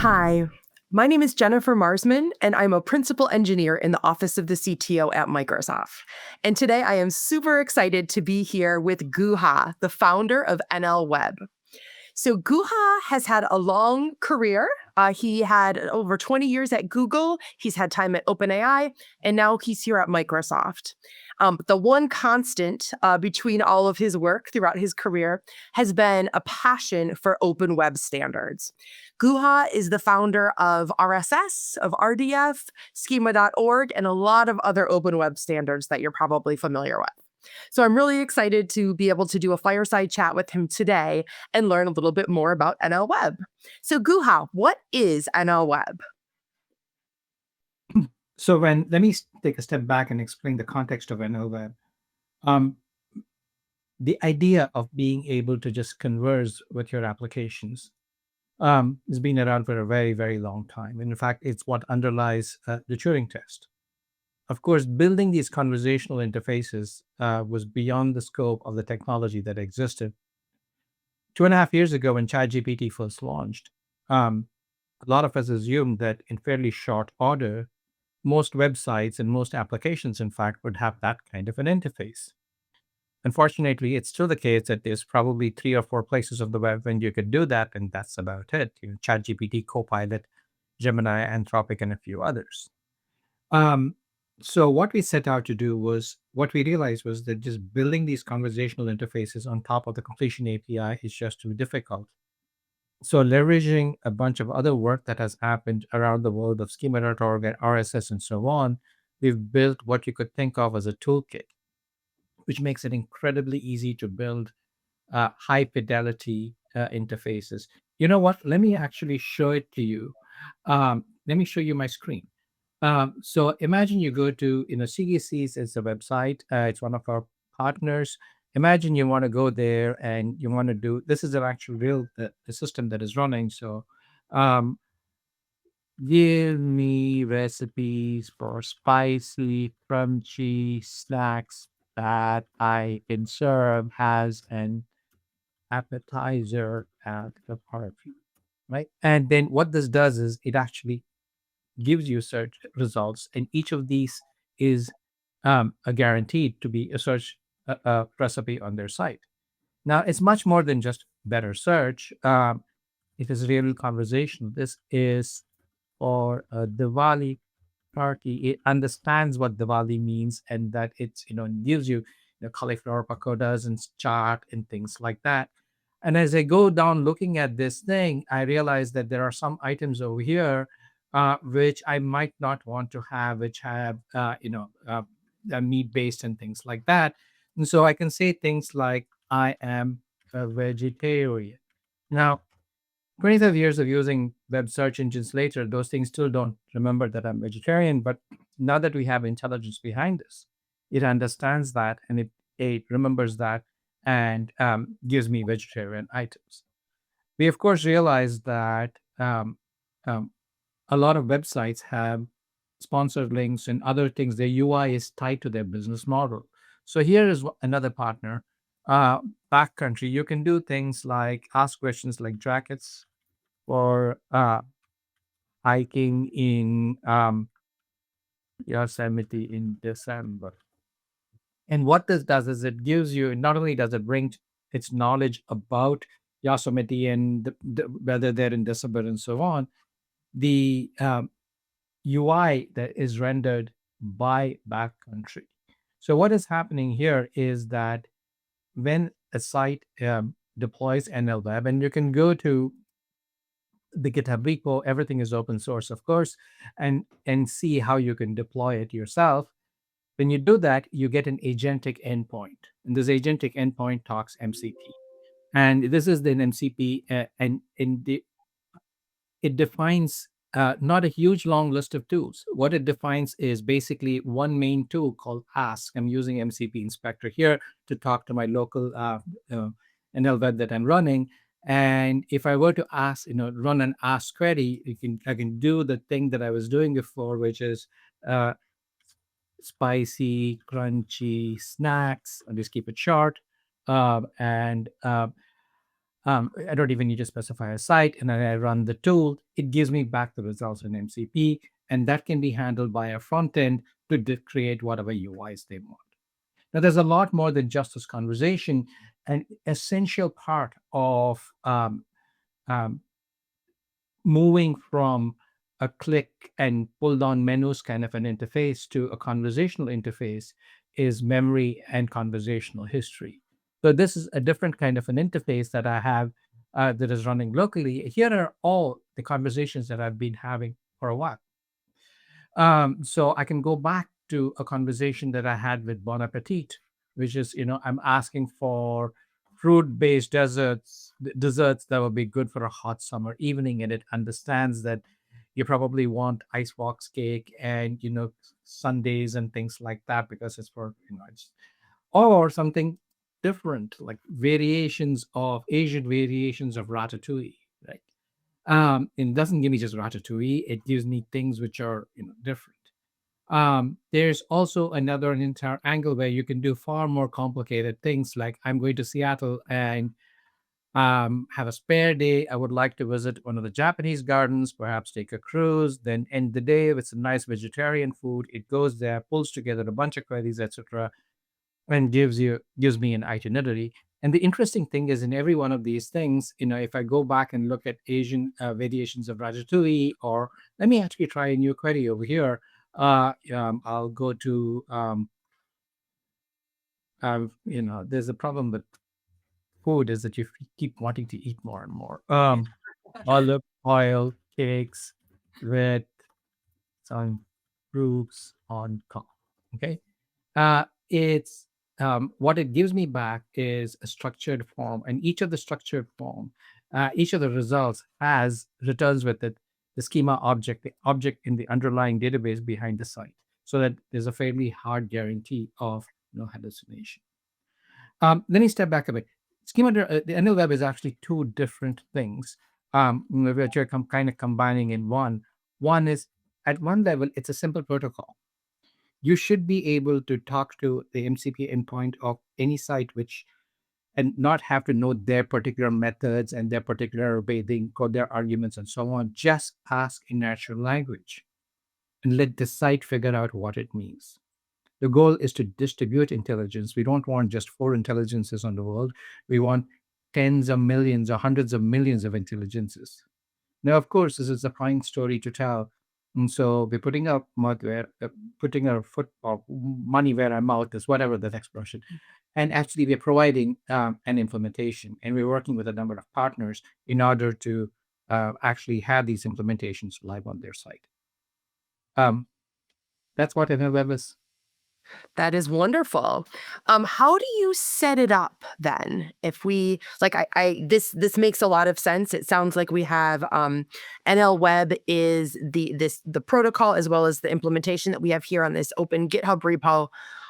Hi, my name is Jennifer Marsman, and I'm a principal engineer in the office of the CTO at Microsoft. And today I am super excited to be here with Guha, the founder of NLWeb. So Guha has had a long career. He had over 20 years at Google. He's had time at OpenAI, and now he's here at Microsoft. But the one constant between all of his work throughout his career has been a passion for open web standards. Guha is the founder of RSS, of RDF, schema.org, and a lot of other open web standards that you're probably familiar with. So I'm really excited to be able to do a fireside chat with him today and learn a little bit more about NLWeb. So Guha, what is NLWeb? So let me take a step back and explain the context of NLWeb. Um, the idea of being able to just converse with your applications has been around for a very, very long time. In fact, it's what underlies the Turing test. Of course, building these conversational interfaces was beyond the scope of the technology that existed. 2.5 years ago, when ChatGPT first launched, a lot of us assumed that in fairly short order, most websites and most applications, in fact, would have that kind of an interface. Unfortunately, it's still the case that there's probably 3 or 4 places of the web when you could do that, and that's about it. ChatGPT, Copilot, Gemini, Anthropic, and a few others. Um, so what we set out to do was what we realized was that just building these conversational interfaces on top of the completion API is just too difficult. So leveraging a bunch of other work that has happened around the world of schema.org and RSS and so on, we've built what you could think of as a toolkit, which makes it incredibly easy to build high fidelity interfaces. You know what? Let me actually show it to you. Let me show you my screen. So imagine you go to, CGCs is a website. It's one of our partners. Imagine you want to go there and you want to do, this is an actual real the system that is running. So um, give me recipes for spicy, crunchy snacks that I can serve as an appetizer at the party, right? And then what this does is it actually gives you search results, and each of these is a guaranteed to be a search recipe on their site. Now, it's much more than just better search. It is real conversation. This is for a Diwali party. It understands what Diwali means and that it's, gives you, cauliflower pakodas and chaat and things like that. And as I go down looking at this thing, I realize that there are some items over here which I might not want to have, which have, meat based and things like that. And so I can say things like, I am a vegetarian. Now, 25 years of using web search engines later, those things still don't remember that I'm vegetarian. But now that we have intelligence behind this, it understands that and it remembers that and gives me vegetarian items. We, of course, realize that um, a lot of websites have sponsored links and other things. Their UI is tied to their business model. So here is another partner. Backcountry, you can do things like ask questions like jackets for hiking in Yosemite in December. And what this does is it gives you, not only does it bring its knowledge about Yosemite and whether they're in December and so on, the UI that is rendered by backcountry. So what is happening here is that when a site deploys NLWeb, and you can go to the GitHub repo, everything is open source, of course, and see how you can deploy it yourself. When you do that, you get an agentic endpoint, and this agentic endpoint talks MCP, and this is an MCP, and it defines not a huge long list of tools. What it defines is basically one main tool called Ask. I'm using MCP Inspector here to talk to my local NLWeb that I'm running. And if I were to ask, run an Ask query, I can do the thing that I was doing before, which is uh, spicy, crunchy snacks. I'll just keep it short. And I don't even need to specify a site, and then I run the tool. It gives me back the results in MCP, and that can be handled by a front end to create whatever UIs they want. Now, there's a lot more than just this conversation. An essential part of um, moving from a click and pull down menus kind of an interface to a conversational interface is memory and conversational history. So this is a different kind of an interface that I have that is running locally. Here are all the conversations that I've been having for a while. So I can go back to a conversation that I had with Bon Appetit, which is, I'm asking for fruit-based desserts that would be good for a hot summer evening, and it understands that you probably want icebox cake and sundaes and things like that because it's for it's or something different like variations of Asian variations of ratatouille, right? It doesn't give me just ratatouille; it gives me things which are different. There's also an entire angle where you can do far more complicated things, like I'm going to Seattle and have a spare day. I would like to visit one of the Japanese gardens, perhaps take a cruise, then end the day with some nice vegetarian food. It goes there, pulls together a bunch of queries, etc., and gives me an itinerary. And the interesting thing is, in every one of these things, if I go back and look at Asian variations of ratatouille, or let me actually try a new query over here. I'll go to there's a problem with food is that you keep wanting to eat more and more. Olive oil cakes with some fruits on top. Okay. It's what it gives me back is a structured form, and each of the structured form, each of the results has returns with it the schema object, the object in the underlying database behind the site, so that there's a fairly hard guarantee of no hallucination. Let me step back a bit. The NLWeb is actually two different things, which you're kind of combining in one. One is at one level, it's a simple protocol. You should be able to talk to the MCP endpoint of any site, which and not have to know their particular methods and their particular way they encode their arguments and so on. Just ask in natural language and let the site figure out what it means. The goal is to distribute intelligence. We don't want just four intelligences on the world. We want tens of millions or hundreds of millions of intelligences. Now, of course, this is a fine story to tell. And so we're putting our mouth where, putting our foot or money where our mouth is, whatever the expression. And actually, we're providing an implementation, and we're working with a number of partners in order to actually have these implementations live on their site. That's what NLWeb is. That is wonderful. How do you set it up then? If we like, this makes a lot of sense. It sounds like we have NLWeb is the protocol as well as the implementation that we have here on this open GitHub repo.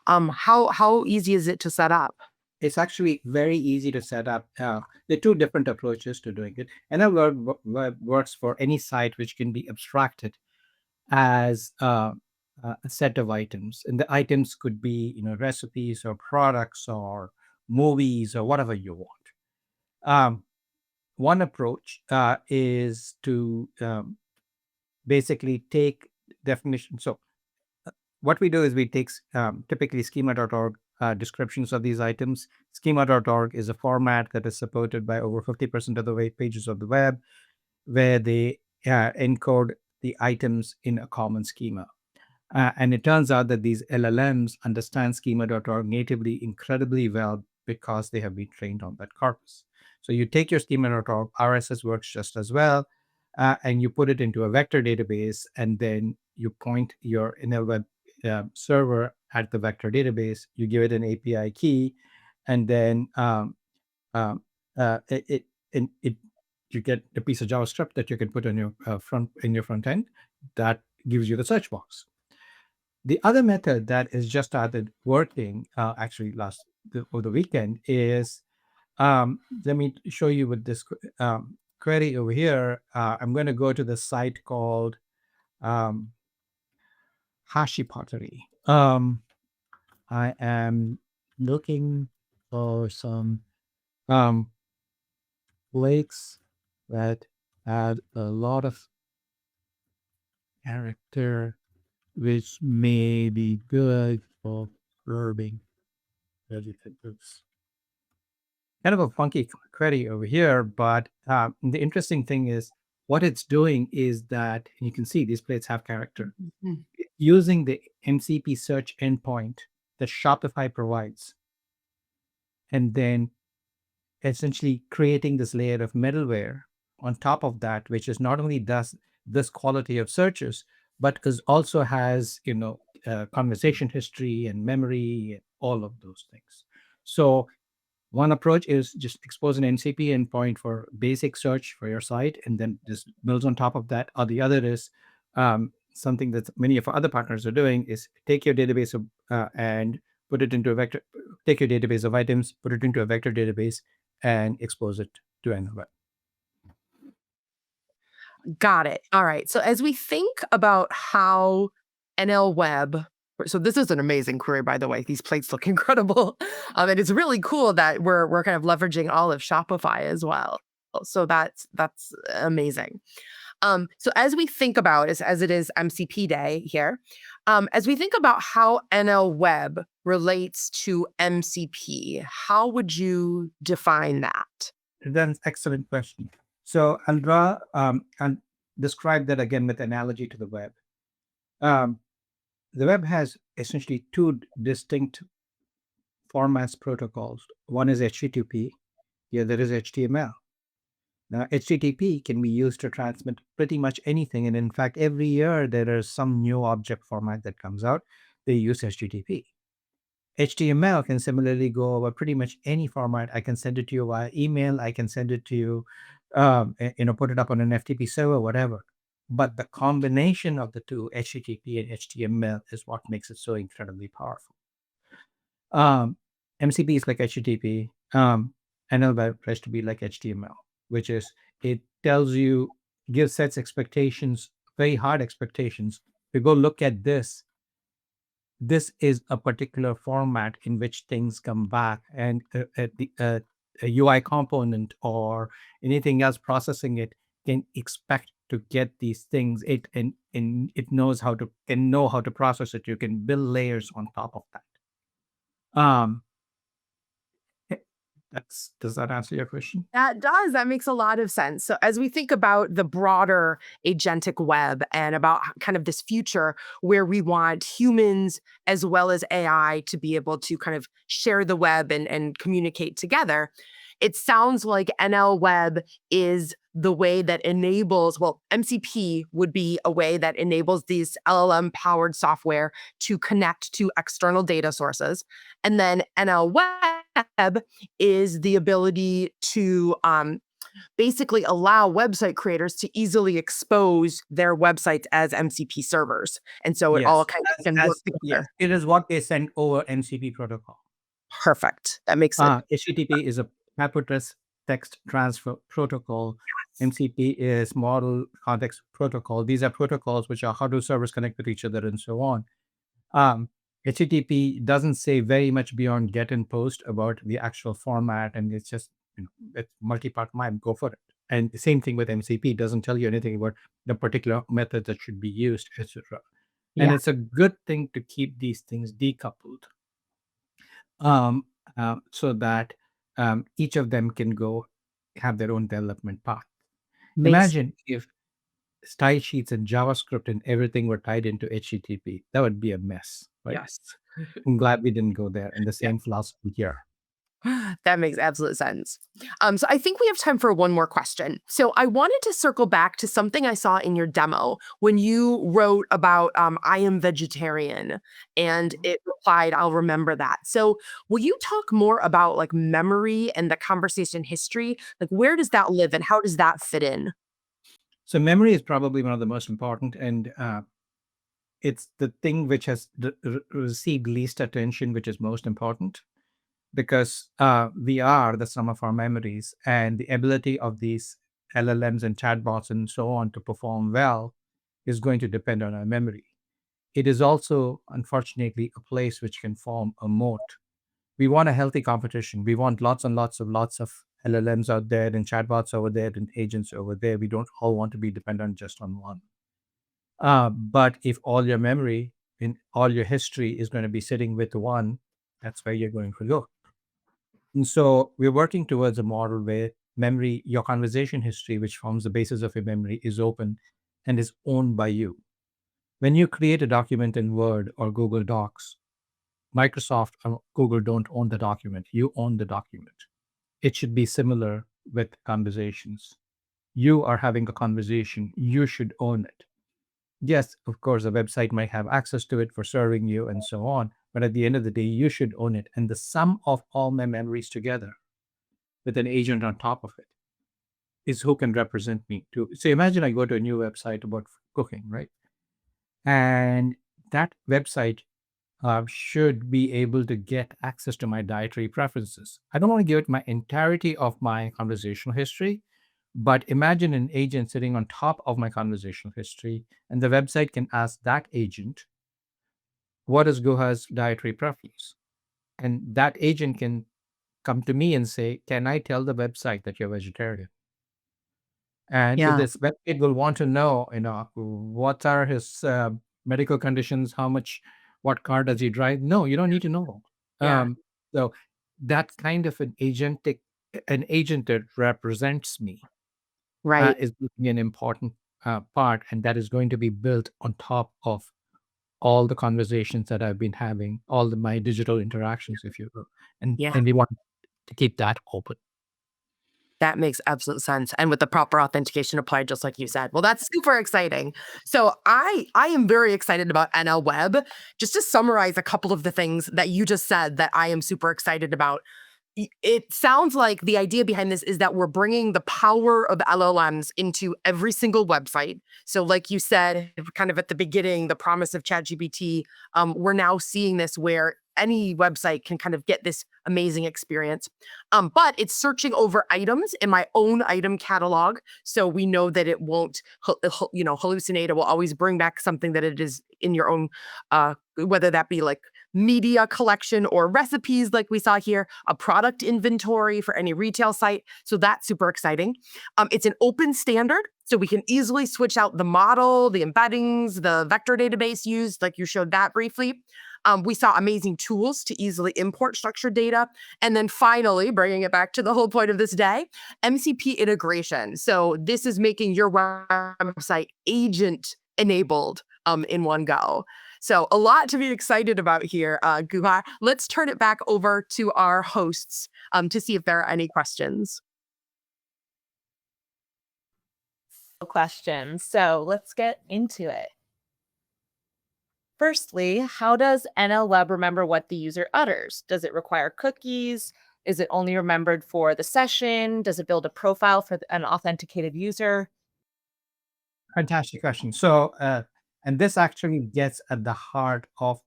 How easy is it to set up? It's actually very easy to set up. There are two different approaches to doing it. NLWeb works for any site which can be abstracted as a set of items, and the items could be recipes or products or movies or whatever you want. One approach is to basically take definition. So what we do is we take typically schema.org descriptions of these items. Schema.org is a format that is supported by over 50% of the web pages of the web, where they encode the items in a common schema. And it turns out that these LLMs understand schema.org natively incredibly well because they have been trained on that corpus. So you take your schema.org, RSS works just as well, and you put it into a vector database, and then you point your NLWeb server at the vector database. You give it an API key, and then um, it you get a piece of JavaScript that you can put on your front end that gives you the search box. The other method that is just started working actually over the weekend is let me show you with this query over here. I'm going to go to the site called um, Hashi Pottery. I am looking for some flakes that add a lot of character, which may be good for serving vegetables. Kind of a funky query over here, but the interesting thing is what it's doing is that you can see these plates have character. Mhm. Using the MCP search endpoint that Shopify provides, and then essentially creating this layer of middleware on top of that, which is not only does this quality of searches, but is also has conversation history and memory and all of those things. So one approach is just expose an MCP endpoint for basic search for your site, and then just builds on top of that. Or the other is something that many of our other partners are doing is take your database and put it into a vector. Take your database of items, put it into a vector database, and expose it to NLWeb. Got it. All right. So as we think about how NLWeb, so this is an amazing query, by the way. These plates look incredible, and it's really cool that we're kind of leveraging all of Shopify as well. So that's amazing. So as we think about as it is MCP Day here, as we think about how NLWeb relates to MCP, how would you define that? That's an excellent question. So I'll draw and describe that again with analogy to the web. Um, the web has essentially two distinct formats protocols. One is HTTP, the other is HTML. Now, HTTP can be used to transmit pretty much anything. And in fact, every year there is some new object format that comes out. They use HTTP. HTML can similarly go over pretty much any format. I can send it to you via email. I can send it to you, put it up on an FTP server, whatever. But the combination of the two, HTTP and HTML, is what makes it so incredibly powerful. MCP is like HTTP. NLWeb tries to be like HTML, which is it tells you, gives sets expectations, very hard expectations. We go look at this. This is a particular format in which things come back, and a UI component or anything else processing it can expect to get these things. And it knows how to can know how to process it. You can build layers on top of that. Eh, that's Does that answer your question? That does. That makes a lot of sense. So, as we think about the broader agentic web and about kind of this future where we want humans as well as AI to be able to kind of share the web and communicate together, it sounds like NL Web is the way that enables, well, MCP would be a way that enables these LLM powered software to connect to external data sources. And then NL Web is the ability to basically allow website creators to easily expose their websites as MCP servers. And so it all Yes, kind of can work yes, together. it is what they send over MCP protocol. Perfect. That makes it. HTTP is a hypertext text transfer protocol. MCP is model context protocol. These are protocols which are how do servers connect with each other and so on. Um, HTTP doesn't say very much beyond get and post about the actual format, and it's just it's multi-part MIME. Go for it. And the same thing with MCP doesn't tell you anything about the particular method that should be used, etc. And Yeah, it's a good thing to keep these things decoupled, um, so that each of them can go have their own development path. makes Imagine if style sheets and JavaScript and everything were tied into HTTP. That would be a mess, right? yes. I'm glad we didn't go there. And the Yeah. same philosophy here. That makes absolute sense. So I think we have time for one more question. So I wanted to circle back to something I saw in your demo when you wrote about I am vegetarian and it replied, I'll remember that. So will you talk more about like memory and the conversation history? Like where does that live and how does that fit in? So memory is probably one of the most important, and it's the thing which has received least attention, which is most important, because we are the sum of our memories, and the ability of these LLMs and chatbots and so on to perform well is going to depend on our memory. It is also, unfortunately, a place which can form a moat. We want a healthy competition. We want lots and lots of LLMs out there and chatbots over there and agents over there. We don't all want to be dependent just on one. But if all your memory in all your history is going to be sitting with one, that's where you're going to go. And so we're working towards a model where memory, your conversation history, which forms the basis of your memory, is open and is owned by you. When you create a document in Word or Google Docs, Microsoft or Google don't own the document. You own the document. It should be similar with conversations. You are having a conversation, you should own it. Yes, of course, a website might have access to it for serving you and so on. But at the end of the day, you should own it. And the sum of all my memories together with an agent on top of it is who can represent me. So imagine I go to a new website about cooking, right? And that website should be able to get access to my dietary preferences. I don't want to give it my entirety of my conversational history, but imagine an agent sitting on top of my conversational history, and the website can ask that agent, what is Guha's dietary preference? And that agent can come to me and say, can I tell the website that you're vegetarian? And if Yeah. this website will want to know, what are his medical conditions, what car does he drive? No, you don't need to know. Yeah. Um, so that kind of an agent that represents me Right. is an important part, and that is going to be built on top of all the conversations that I've been having, my digital interactions, if you will, and Yeah. we want to keep that open. That makes absolute sense, and with the proper authentication applied, just like you said. Well, that's super exciting. So I am very excited about NLWeb. Just to summarize a couple of the things that you just said that I am super excited about. It sounds like the idea behind this is that we're bringing the power of LLMs into every single website. So, like you said, kind of at the beginning, the promise of ChatGPT, we're now seeing this where any website can kind of get this amazing experience. But it's searching over items in my own item catalog, so we know that it won't, hallucinate. It will always bring back something that it is in your own, whether that be like media collection or recipes like we saw here, a product inventory for any retail site. So that's super exciting. It's an open standard, so we can easily switch out the model, the embeddings, the vector database used, like you showed that briefly. We saw amazing tools to easily import structured data. And then finally, bringing it back to the whole point of this day, MCP integration. So this is making your website agent enabled in one go. So a lot to be excited about here, Guhar. Let's turn it back over to our hosts to see if there are any questions. Questions. So let's get into it. Firstly, how does NLWeb remember what the user utters? Does it require cookies? Is it only remembered for the session? Does it build a profile for an authenticated user? Fantastic question. So, and this actually gets at the heart of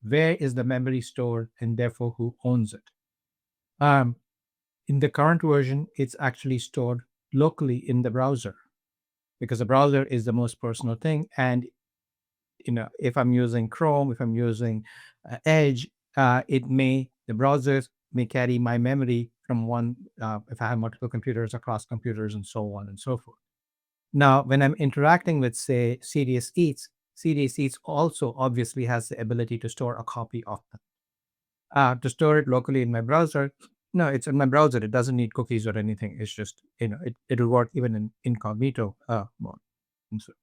where is the memory stored and therefore who owns it. Um, in the current version, it's actually stored locally in the browser because the browser is the most personal thing. And if I'm using Chrome, if I'm using Edge, the browsers may carry my memory from one, if I have multiple computers across computers and so on and so forth. Now, when I'm interacting with, say, Serious Eats, Serious Eats also obviously has the ability to store a copy of them. To store it locally in my browser, no, it's in my browser. It doesn't need cookies or anything. It's just, it'll work even in incognito mode. And so,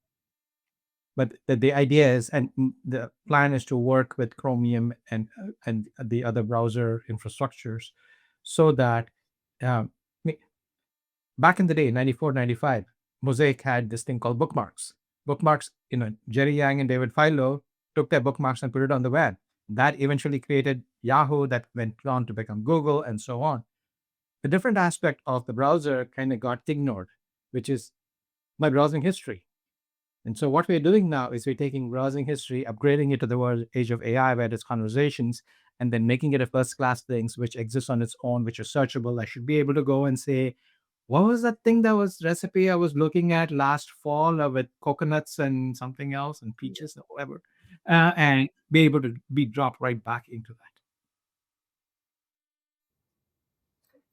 but the idea is, and the plan is to work with Chromium and the other browser infrastructures so that back in the day, 94, 95, Mosaic had this thing called bookmarks. Bookmarks, Jerry Yang and David Filo took their bookmarks and put it on the web. That eventually created Yahoo, that went on to become Google, and so on. The different aspect of the browser kind of got ignored, which is my browsing history. And so what we're doing now is we're taking browsing history, upgrading it to the age of AI, where it's conversations, and then making it a first-class things which exists on its own, which are searchable. I should be able to go and say, what was that thing that was recipe I was looking at last fall with coconuts and something else and peaches or whatever, and be able to be dropped right back into that.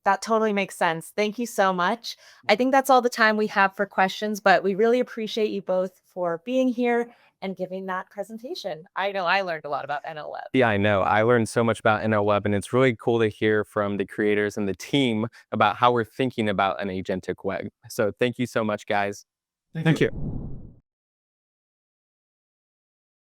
That totally makes sense. Thank you so much. I think that's all the time we have for questions, but we really appreciate you both for being here and giving that presentation. I know I learned a lot about NLWeb. Yeah, I know. I learned so much about NLWeb, and it's really cool to hear from the creators and the team about how we're thinking about an agentic web. So thank you so much, guys. Thank you.